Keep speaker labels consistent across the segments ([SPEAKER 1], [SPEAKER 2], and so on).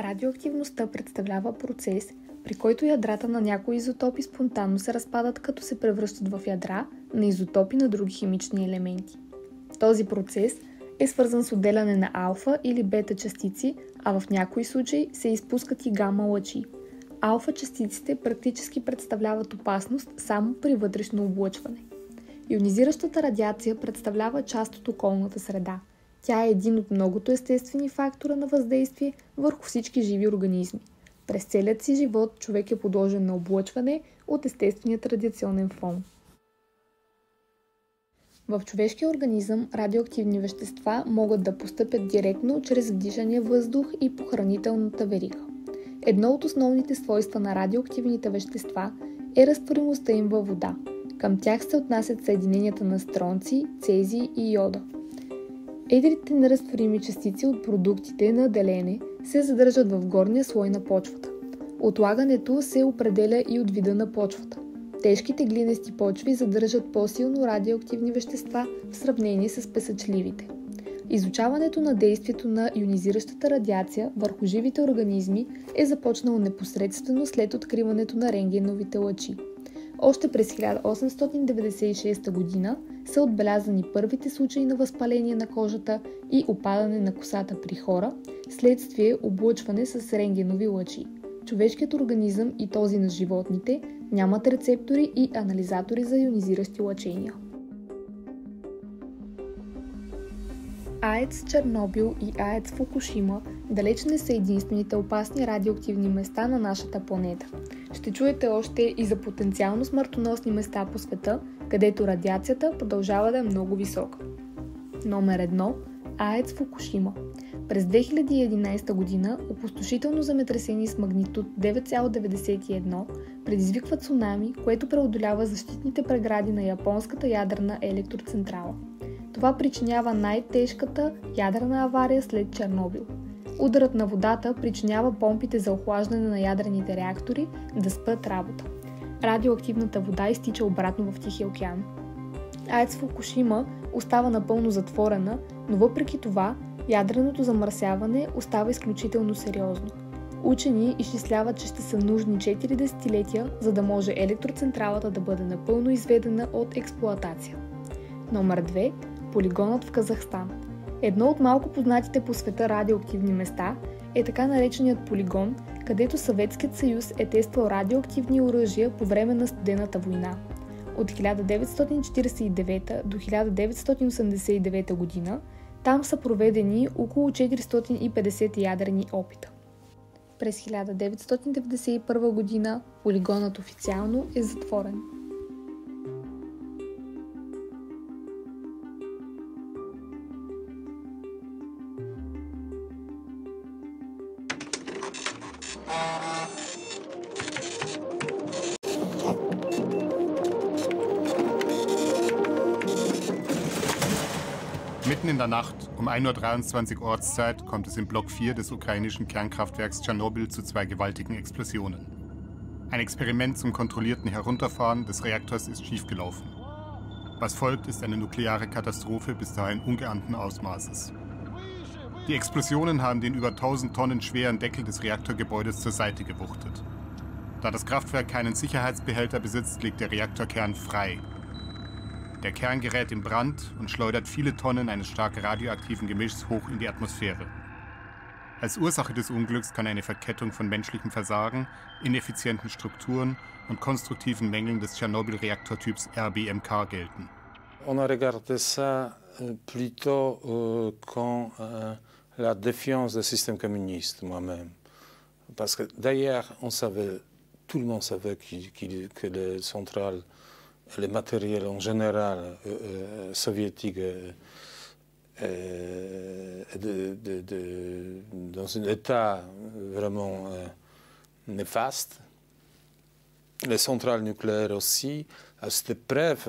[SPEAKER 1] Радиоактивността представлява процес, при който ядрата на някои изотопи спонтанно се разпадат, като се превръщат в ядра на изотопи на други химични елементи. Този процес е свързан с отделяне на алфа или бета частици, а в някои случаи се изпускат и гама лъчи. Алфа частиците практически представляват опасност само при вътрешно облъчване. Йонизиращата радиация представлява част от околната среда. Тя е един от многото естествени фактора на въздействие върху всички живи организми. През целият си живот човек е подложен на облъчване от естественият радиационен фон. В човешкия организъм радиоактивни вещества могат да постъпят директно чрез вдишания въздух и по хранителната верига. Едно от основните свойства на радиоактивните вещества е разтворимостта им във вода. Към тях се отнасят съединенията на стронци, цезий и йода. Едрите неразтворими частици от продуктите на делене се задържат в горния слой на почвата. Отлагането се определя и от вида на почвата. Тежките глинести почви задържат по-силно радиоактивни вещества в сравнение с песъчливите. Изучаването на действието на йонизиращата радиация върху живите организми е започнало непосредствено след откриването на рентгеновите лъчи. Още през 1896 г. са отбелязани първите случаи на възпаление на кожата и опадане на косата при хора, следствие облъчване с рентгенови лъчи. Човешкият организъм и този на животните нямат рецептори и анализатори за йонизиращи лъчения. АЕЦ Чернобил и АЕЦ Фукушима далеч не са единствените опасни радиоактивни места на нашата планета. Ще чуете още и за потенциално смъртоносни места по света, където радиацията продължава да е много висока. Номер 1. АЕЦ Фукушима. През 2011 година опустошително земетресение с магнитуд 9,91 предизвиква цунами, което преодолява защитните прегради на японската ядрена електроцентрала. Това причинява най-тежката ядрена авария след Чернобил. Ударът на водата причинява помпите за охлаждане на ядрените реактори да спрат работа. Радиоактивната вода изтича обратно в Тихия океан. АЕЦ Фукушима остава напълно затворена, но въпреки това ядреното замърсяване остава изключително сериозно. Учени изчисляват, че ще са нужни 4 десетилетия, за да може електроцентралата да бъде напълно изведена от експлоатация. Номер 2. Полигонът в Казахстан. Едно от малко познатите по света радиоактивни места е така нареченият полигон, където Съветският съюз е тествал радиоактивни оръжия по време на Студената война. От 1949 до 1989 година там са проведени около 450 ядрени опита. През 1991 година полигонът официално е затворен.
[SPEAKER 2] Mitten in der Nacht, um 1:23 Uhr Ortszeit, kommt es im Block 4 des ukrainischen Kernkraftwerks Tschernobyl zu 2 gewaltigen Explosionen. Ein Experiment zum kontrollierten Herunterfahren des Reaktors ist schiefgelaufen. Was folgt, ist eine nukleare Katastrophe bis dahin ungeahnten Ausmaßes. Die Explosionen haben den über 1000 Tonnen schweren Deckel des Reaktorgebäudes zur Seite gewuchtet. Da das Kraftwerk keinen Sicherheitsbehälter besitzt, liegt der Reaktorkern frei. Der Kern gerät in Brand und schleudert viele Tonnen eines stark radioaktiven Gemischs hoch in die Atmosphäre. Als Ursache des Unglücks kann eine Verkettung von menschlichem Versagen, ineffizienten Strukturen und konstruktiven Mängeln des Tschernobyl-Reaktortyps RBMK gelten.
[SPEAKER 3] On a regardé ça plutôt comme la défiance du système communiste, moi-même. Parce que d'ailleurs, tout le monde savait que les centrales, les matériels en général soviétiques dans un état vraiment néfaste. Les centrales nucléaires aussi, c'était preuve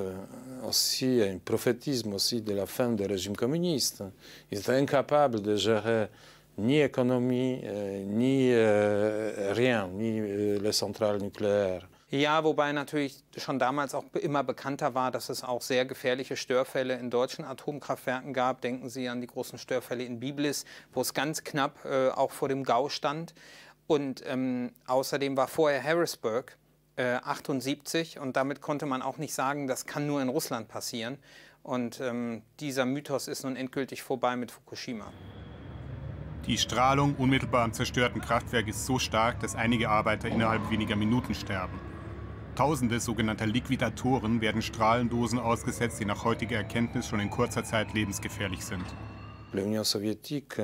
[SPEAKER 3] aussi, un prophétisme aussi de la fin du régime communiste. Ils étaient incapables de gérer ni économie, ni rien, ni les centrales nucléaires.
[SPEAKER 4] Ja, wobei natürlich schon damals auch immer bekannter war, dass es auch sehr gefährliche Störfälle in deutschen Atomkraftwerken gab. Denken Sie an die großen Störfälle in Biblis, wo es ganz knapp auch vor dem GAU stand. Und außerdem war vorher Harrisburg 78 und damit konnte man auch nicht sagen, das kann nur in Russland passieren. Und dieser Mythos ist nun endgültig vorbei mit Fukushima.
[SPEAKER 2] Die Strahlung unmittelbar am zerstörten Kraftwerk ist so stark, dass einige Arbeiter innerhalb weniger Minuten sterben. Tausende sogenannter Liquidatoren werden Strahlendosen ausgesetzt, die nach heutiger Erkenntnis schon in kurzer Zeit lebensgefährlich sind.
[SPEAKER 3] L'Union soviétique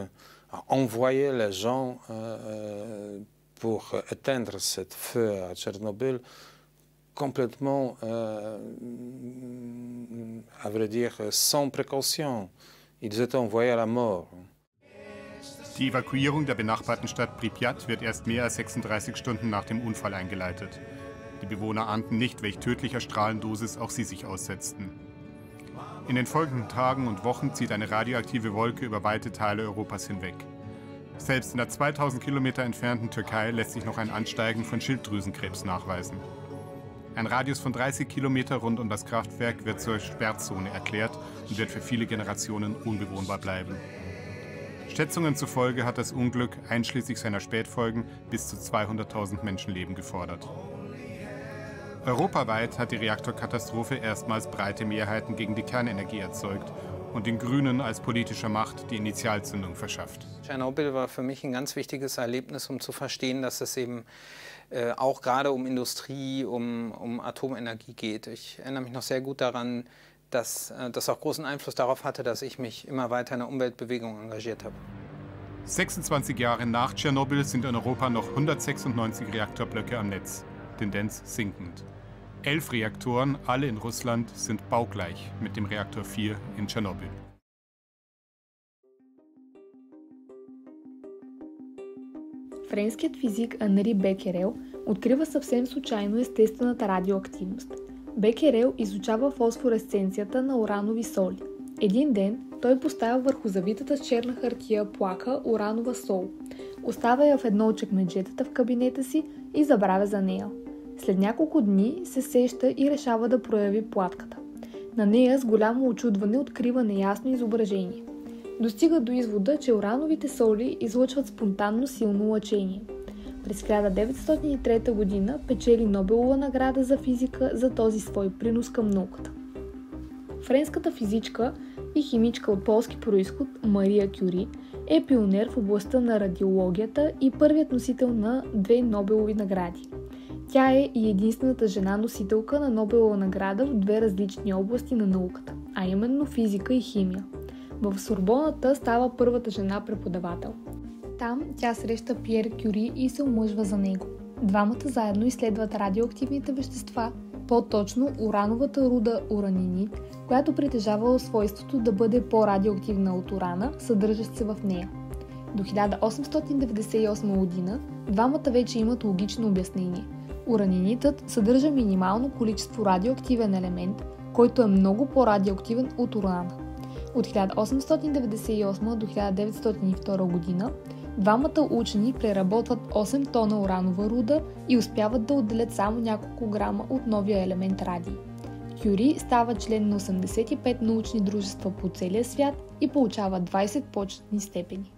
[SPEAKER 3] a envoyé les gens pour éteindre cette feu à Tchernobyl complètement, à vrai dire, sans précaution. Ils étaient envoyés à la mort.
[SPEAKER 2] Die Evakuierung der benachbarten Stadt Pripyat wird erst mehr als 36 Stunden nach dem Unfall eingeleitet. Die Bewohner ahnten nicht, welch tödlicher Strahlendosis auch sie sich aussetzten. In den folgenden Tagen und Wochen zieht eine radioaktive Wolke über weite Teile Europas hinweg. Selbst in der 2000 Kilometer entfernten Türkei lässt sich noch ein Ansteigen von Schilddrüsenkrebs nachweisen. Ein Radius von 30 Kilometer rund um das Kraftwerk wird zur Sperrzone erklärt und wird für viele Generationen unbewohnbar bleiben. Schätzungen zufolge hat das Unglück einschließlich seiner Spätfolgen bis zu 200.000 Menschenleben gefordert. Europaweit hat die Reaktorkatastrophe erstmals breite Mehrheiten gegen die Kernenergie erzeugt und den Grünen als politischer Macht die Initialzündung verschafft.
[SPEAKER 4] Tschernobyl war für mich ein ganz wichtiges Erlebnis, um zu verstehen, dass es eben auch gerade um Industrie, um Atomenergie geht. Ich erinnere mich noch sehr gut daran, dass das auch großen Einfluss darauf hatte, dass ich mich immer weiter in der Umweltbewegung engagiert habe.
[SPEAKER 2] 26 Jahre nach Tschernobyl sind in Europa noch 196 Reaktorblöcke am Netz, Tendenz sinkend. 11 Reaktoren, alle in Russland, sind baugleich mit dem Reaktor 4 in Tschernobyl.
[SPEAKER 1] Френският физик Анри Бекерел открива съвсем случайно естествената радиоактивност. Бекерел изучава фосфоресценцията на уранови соли. Един ден той поставя върху завитата с черна хартия плака уранова сол. Оставя я в едно от чекмеджетата в кабинета си и забравя за нея. След няколко дни се сеща и решава да прояви платката. На нея с голямо очудване открива неясно изображение. Достига до извода, че урановите соли излъчват спонтанно силно лъчение. През 1903 година печели Нобелова награда за физика за този свой принос към науката. Френската физичка и химичка от полски произход Мария Кюри е пионер в областта на радиологията и първият носител на 2 Нобелови награди. Тя е и единствената жена носителка на Нобелова награда в 2 различни области на науката, а именно физика и химия. В Сорбоната става първата жена преподавател. Там тя среща Пиер Кюри и се омъжва за него. Двамата заедно изследват радиоактивните вещества, по-точно урановата руда уранинит, която притежавала свойството да бъде по-радиоактивна от урана, съдържащ се в нея. До 1898 година двамата вече имат логично обяснение. Уранинитът съдържа минимално количество радиоактивен елемент, който е много по-радиоактивен от урана. От 1898 до 1902 година двамата учени преработват 8 тона уранова руда и успяват да отделят само няколко грама от новия елемент радий. Кюри става член на 85 научни дружества по целия свят и получава 20 почетни степени.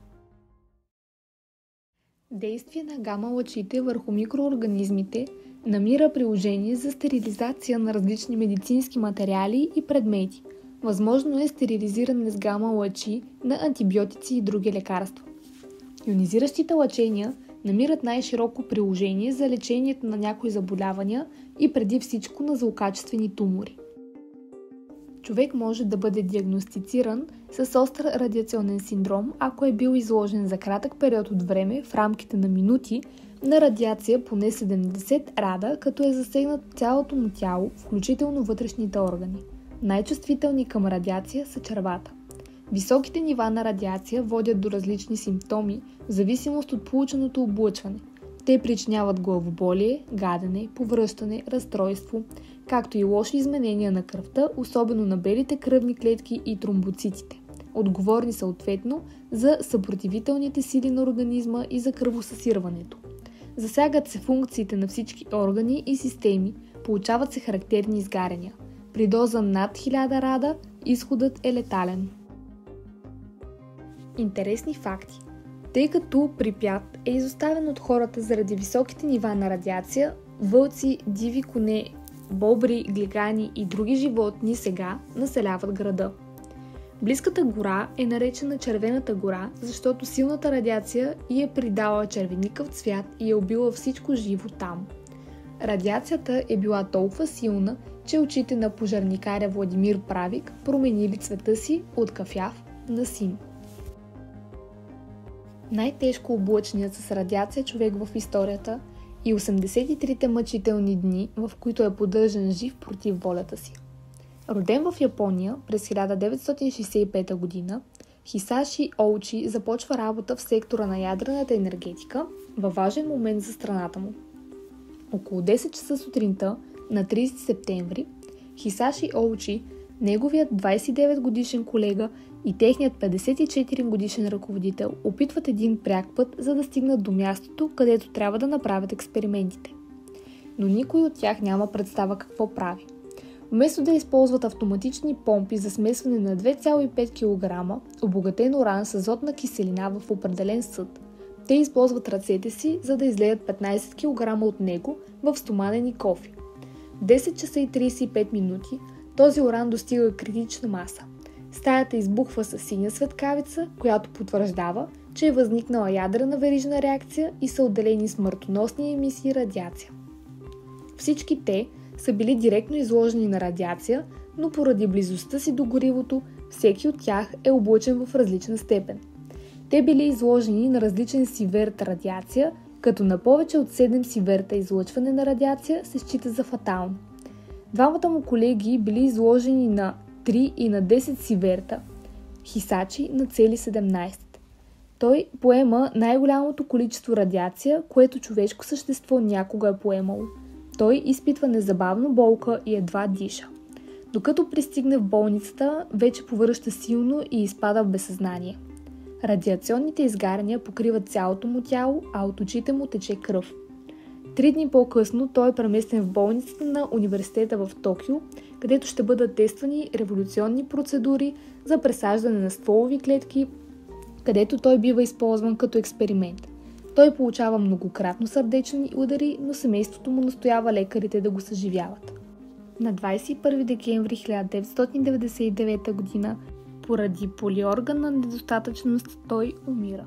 [SPEAKER 1] Действие на гама-лъчите върху микроорганизмите намира приложение за стерилизация на различни медицински материали и предмети. Възможно е стерилизиране с гама-лъчи на антибиотици и други лекарства. Йонизиращите лъчения намират най-широко приложение за лечението на някои заболявания и преди всичко на злокачествени тумори. Човек може да бъде диагностициран с остър радиационен синдром, ако е бил изложен за кратък период от време в рамките на минути на радиация поне 70 рада, като е засегнат цялото му тяло, включително вътрешните органи. Най-чувствителни към радиация са червата. Високите нива на радиация водят до различни симптоми в зависимост от полученото облъчване. Те причиняват главоболие, гадене, повръщане, разстройство, както и лоши изменения на кръвта, особено на белите кръвни клетки и тромбоцитите. Отговорни съответно за съпротивителните сили на организма и за кръвосъсирването. Засягат се функциите на всички органи и системи, получават се характерни изгаряния. При доза над 1000 рада изходът е летален. Интересни факти. Тъй като Припят е изоставен от хората заради високите нива на радиация, вълци, диви коне, бобри, глигани и други животни сега населяват града. Близката гора е наречена Червената гора, защото силната радиация ѝ е придала червеникъв цвят и е убила всичко живо там. Радиацията е била толкова силна, че очите на пожарникаря Владимир Правик променили цвета си от кафяв на син. Най-тежко облъчният с радиация човек в историята и 83-те мъчителни дни, в които е поддържан жив против волята си. Роден в Япония през 1965 г., Хисаши Оучи започва работа в сектора на ядрената енергетика във важен момент за страната му. Около 10 часа сутринта на 30 септември Хисаши Оучи, неговият 29 годишен колега и техният 54 годишен ръководител опитват един пряк път, за да стигнат до мястото, където трябва да направят експериментите. Но никой от тях няма представа какво прави. Вместо да използват автоматични помпи за смесване на 2,5 кг обогатен уран с азотна киселина в определен съд, те използват ръцете си, за да излеят 15 кг от него в стоманени кофи. В 10 часа и 35 минути този уран достига критична маса. Стаята избухва със синя светкавица, която потвърждава, че е възникнала ядрена верижна реакция и са отделени смъртоносни емисии радиация. Всички те са били директно изложени на радиация, но поради близостта си до горивото, всеки от тях е облъчен в различна степен. Те били изложени на различен сиверт радиация, като на повече от 7 сиверта излъчване на радиация се счита за фатално. Двамата му колеги били изложени на 3 и на 10 сиверта, Хисачи на цели 17. Той поема най-голямото количество радиация, което човешко същество някога е поемало. Той изпитва незабавно болка и едва диша. Докато пристигне в болницата, вече повръща силно и изпада в безсъзнание. Радиационните изгаряния покриват цялото му тяло, а от очите му тече кръв. 3 дни по-късно той е преместен в болницата на университета в Токио, където ще бъдат тествани революционни процедури за пресаждане на стволови клетки, където той бива използван като експеримент. Той получава многократно сърдечни удари, но семейството му настоява лекарите да го съживяват. На 21 декември 1999 г. поради полиорганна недостатъчност той умира.